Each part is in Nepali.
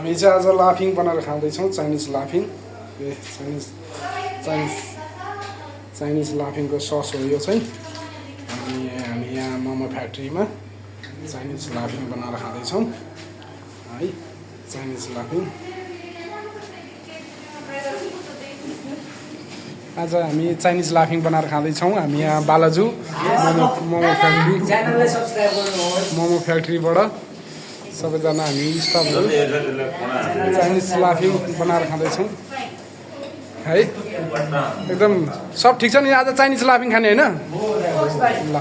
हामी चाहिँ आज लाफिङ बनाएर खाँदैछौँ चाइनिज लाफिङ चाइनिज लाफिङको सस हो यो चाहिँ अनि हामी यहाँ मोमो फ्याक्ट्रीमा चाइनिज लाफिङ बनाएर खाँदैछौँ है चाइनिज लाफिङ आज हामी चाइनिज लाफिङ बनाएर खाँदैछौँ हामी यहाँ बालाजु मोमो फ्याक्ट्रीबाट सबैजना हामी स्टाफहरू चाइनिज लाफिङ बनाएर खाँदैछौँ है एकदम सब ठिक छ नि आज चाइनिज लाफिङ खाने होइन ल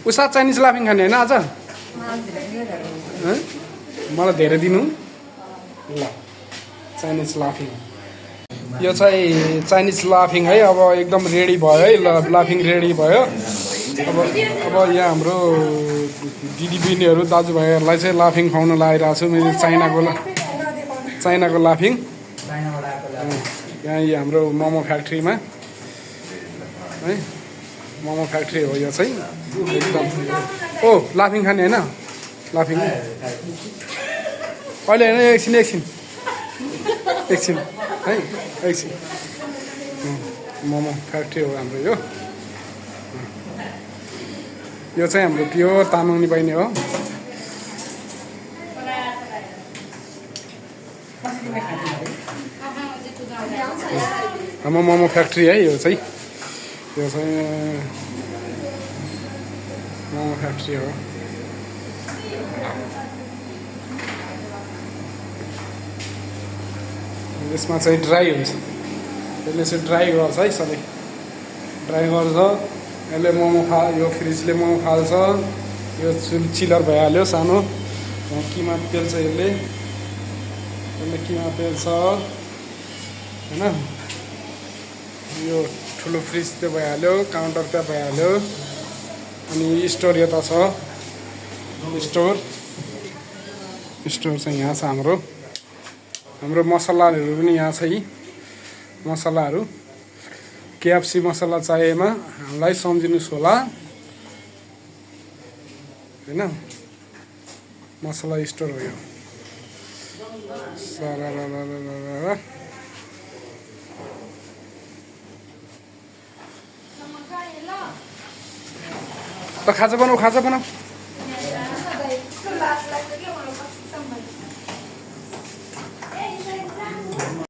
उसा चाइनिज लाफिङ खाने होइन आज मलाई धेरै दिनु ल चाइनिज लाफिङ यो चाहिँ चाइनिज लाफिङ है अब एकदम रेडी भयो है लाफिङ रेडी भयो अब यहाँ हाम्रो दिदीबहिनीहरू दाजुभाइहरूलाई चाहिँ लाफिङ खुवाउन लगाइरहेको छु मैले चाइनाको लाफिङ यहाँ हाम्रो मोमो फ्याक्ट्रीमा है मोमो फ्याक्ट्री हो यो चाहिँ एकदम ओ लाफिङ खाने होइन लाफिङ अहिले होइन एकछिन है एकछिन मोमो फ्याक्ट्री हो हाम्रो यो चाहिँ हाम्रो प्योर तामाङनी बहिनी हो हाम्रो मोमो फ्याक्ट्री है यो चाहिँ मोमो फ्याक्ट्री हो यसमा चाहिँ ड्राई हुन्छ यसले चाहिँ ड्राई गर्छ है सधैँ ड्राई गर्छ यसले यो फ्रिजले मोमो फाल्छ यो चिलर भइहाल्यो सानो किमा पेल्छ यसले किमा पेल्छ होइन यो ठुलो फ्रिज त्यो भइहाल्यो काउन्टर त्यहाँ भइहाल्यो अनि स्टोर यता छ स्टोर चाहिँ यहाँ छ हाम्रो मसलाहरू पनि यहाँ छ यी मसलाहरू KFC मसला चाहिएमा हामीलाई सम्झिनुहोस् होला होइन मसला स्टोर हो यो खाजा बनाऊ